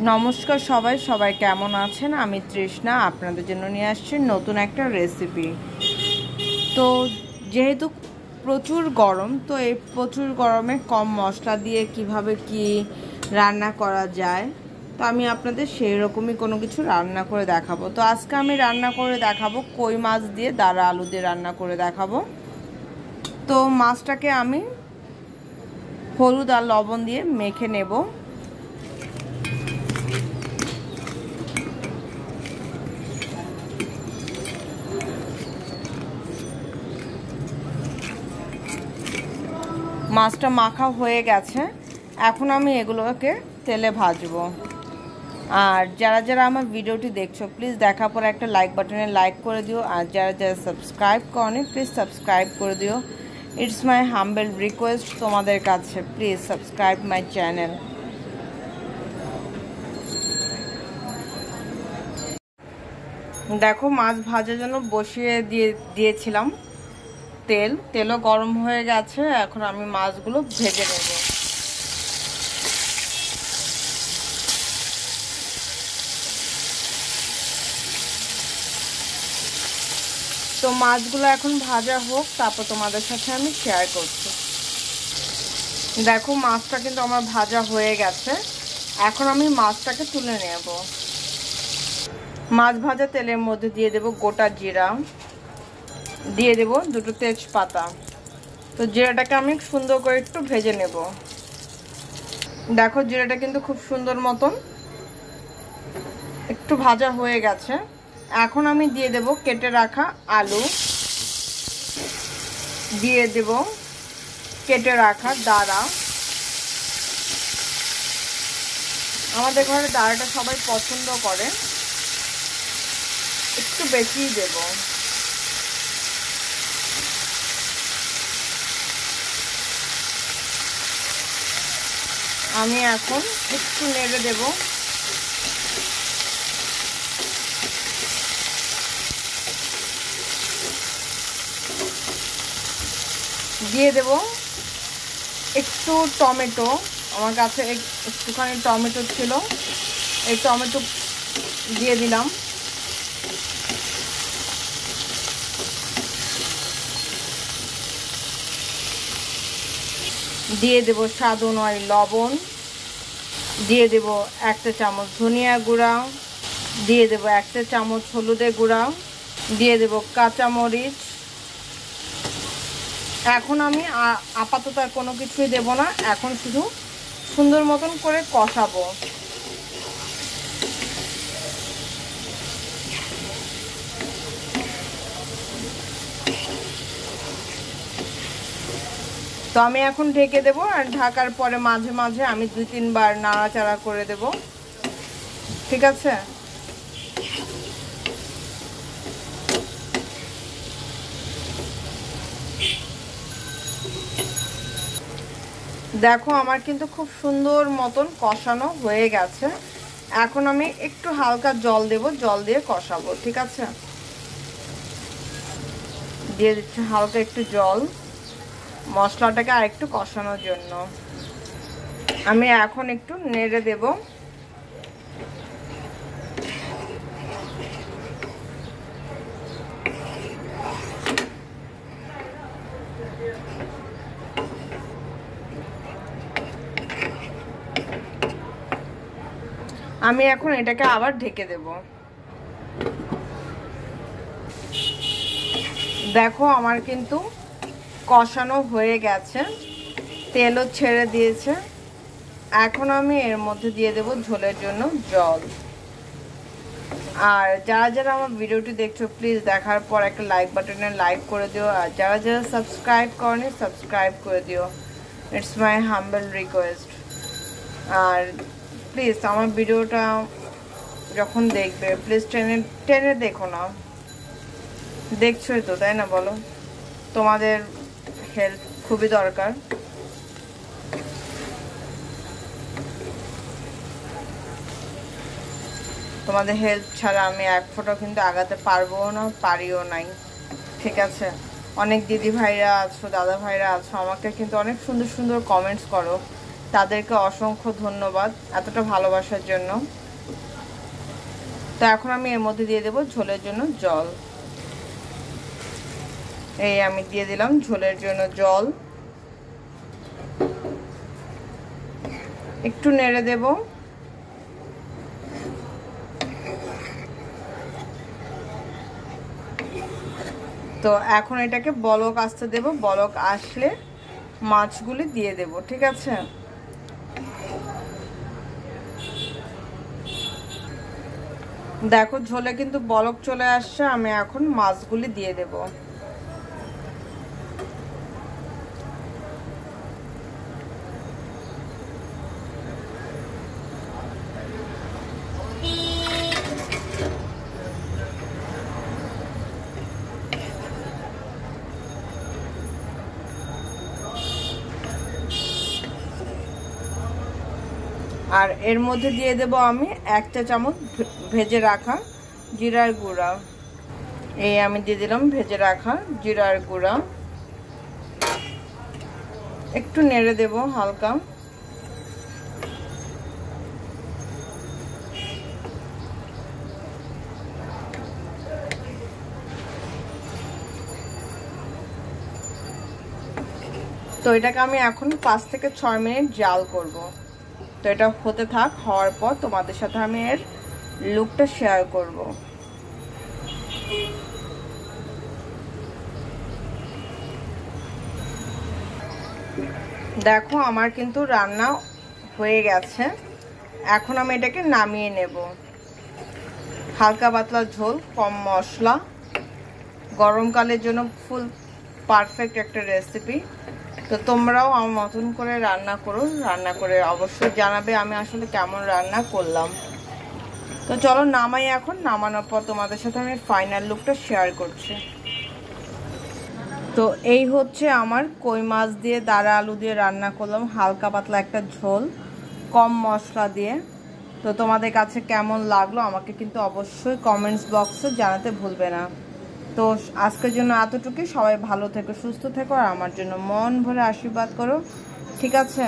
নমস্কার সবাই কেমন আছেন? আমি তৃষ্ণা আপনাদের জন্য নিয়ে আসছি নতুন একটা রেসিপি। তো যেহেতু প্রচুর গরম, তো এই প্রচুর গরমে কম মশলা দিয়ে কিভাবে কি রান্না করা যায়, তো আমি আপনাদের সেই রকমই কোনো কিছু রান্না করে দেখাবো। তো আজকে আমি রান্না করে দেখাবো কই মাছ দিয়ে দাঁড়া আলু দিয়ে রান্না করে দেখাবো। তো মাছটাকে আমি হলুদ আর লবণ দিয়ে মেখে নেব। মাছটা মাখা হয়ে গেছে, এখন আমি এগুলোকে তেলে ভাজবো। আর যারা যারা আমার ভিডিওটি দেখছো প্লিজ দেখার পর একটা লাইক বাটনে লাইক করে দিও, আর যারা যারা সাবস্ক্রাইব করনি প্লিজ সাবস্ক্রাইব করে দিও। ইটস মাই হাম্বল রিকোয়েস্ট তোমাদের কাছে, প্লিজ সাবস্ক্রাইব মাই চ্যানেল। দেখো, মাছ ভাজার জন্য বসিয়ে দিয়েছিলাম তেলও গরম হয়ে গেছে। এখন আমি মাছগুলো ভেজে নেব। তো মাছগুলো এখন ভাজা হোক, তারপর তোমাদের সাথে আমি শেয়ার করছি। দেখো, মাছটা কিন্তু আমার ভাজা হয়ে গেছে। এখন আমি মাছটাকে তুলে নেব। মাছ ভাজা তেলের মধ্যে দিয়ে দেব গোটা জিরা, দিয়ে দেব দুটো তেজপাতা। তো জিরাটাকে আমি সুন্দর করে একটু ভেজে নেব। দেখো, জিরাটা কিন্তু খুব সুন্দর মতন একটু ভাজা হয়ে গেছে। এখন আমি দিয়ে দেব কেটে রাখা আলু, দিয়ে দেব কেটে রাখা দাঁড়া। আমাদের ঘরে দাঁড়াটা সবাই পছন্দ করে, একটু বেশিই দেব। আমি এখন একটু নেড়ে দেব। দিয়ে দেব একটু টমেটো, আমার কাছে একটুখানি টমেটো ছিল, এই টমেটো দিয়ে দিলাম। দিয়ে দেব স্বাদ অনুযায়ী লবণ, দিয়ে দেব 1 চা চামচ ধনিয়া গুঁড়া, দিয়ে দেব 1 চা চামচ হলুদের গুঁড়া, দিয়ে দেব কাঁচামরিচ। এখন আমি আপাতত আর কোনো কিছুই দেব না, এখন শুধু সুন্দর মতন করে কষাবো। তো আমি এখন ঢেকে দেব, আর ঢাকার পরে মাঝে মাঝে আমি 2-3 বার নাড়াচাড়া করে দেব। ঠিক আছে? দেখো, আমার কিন্তু খুব সুন্দর মতন কষানো হয়ে গেছে। এখন আমি একটু হালকা জল দেব, জল দিয়ে কষাবো। ঠিক আছে? দিয়ে দিচ্ছি হালকা একটু জল মশলাটাকে আর একটু কষানোর জন্য। আমি এখন একটু নেড়ে দেব। আমি এখন এটাকে আবার ঢেকে দেব। দেখো, আমার কিন্তু কষানো হয়ে গেছে, তেলও ছেড়ে দিয়েছে। এখন আমি এর মধ্যে দিয়ে দেব ঝোলের জন্য জল। আর যারা যারা আমার ভিডিওটি দেখছো প্লিজ দেখার পর একটা লাইক বাটনে লাইক করে দিও, আর যারা যারা সাবস্ক্রাইব করনি সাবস্ক্রাইব করে দিও। It's my humble request. আর প্লিজ আমার ভিডিওটা যখন দেখবে প্লিজ টেনে টেনে দেখো না। দেখছোই তো, তাই না? বলো, তোমাদের হেল্প খুবই দরকার। তোমাদের হেল্প ছাড়া আমি এক ফোঁটাও কিন্তু আগাতে পারবো না, পারিও নাই। ঠিক আছে? অনেক দিদি ভাইরা আছো, দাদা ভাইরা আছো, আমাকে কিন্তু অনেক সুন্দর সুন্দর কমেন্টস করো তাদেরকে অসংখ্য ধন্যবাদ এতটা ভালোবাসার জন্য। তো এখন আমি এর মধ্যে দিয়ে দেব ঝোলের জন্য জল। এই আমি দিয়ে দিলাম ঝোলের জন্য জল, একটু নেড়ে দেব। তো এখন এটাকে বলক আসতে দেব, বলক আসলে মাছগুলি দিয়ে দেব, ঠিক আছে। দেখো ঝোলে কিন্তু বলক চলে আসছে, আমি এখন মাছগুলি দিয়ে দেব। আর এর মধ্যে দিয়ে দেব আমি 1 চা চামচ ভেজে রাখা জিরার গুঁড়া। এই আমি দিয়ে দিলাম ভেজে রাখা জিরার গুঁড়া, একটু নেড়ে দেব হালকা। তো এটাকে আমি এখন 5 থেকে 6 মিনিট জাল করব। তো এটা হতে থাক, হওয়ার পর তোমাদের সাথে আমি এর লুকটা শেয়ার করব। দেখো আমার কিন্তু রান্না হয়ে গেছে, এখন আমি এটাকে নামিয়ে নেব। হালকা পাতলা ঝোল, কম মশলা, গরমকালের জন্য ফুল পারফেক্ট একটা রেসিপি। তো তোমরাও আমার মতন করে রান্না করো, রান্না করে অবশ্যই জানাবে আমি আসলে কেমন রান্না করলাম। তো চলো নামাই এখন, নামানোর পর তোমাদের সাথে আমি ফাইনাল লুকটা শেয়ার করছি। তো এই হচ্ছে আমার কই মাছ দিয়ে দাঁড়া আলু দিয়ে রান্না করলাম, হালকা পাতলা একটা ঝোল, কম মশলা দিয়ে। তো তোমাদের কাছে কেমন লাগলো আমাকে কিন্তু অবশ্যই কমেন্টস বক্সে জানাতে ভুলবে না। তো আজকের জন্য এতটুকুই, সবাই ভালো থেকো, সুস্থ থেকো, আর আমার জন্য মন ভরে আশীর্বাদ করো, ঠিক আছে।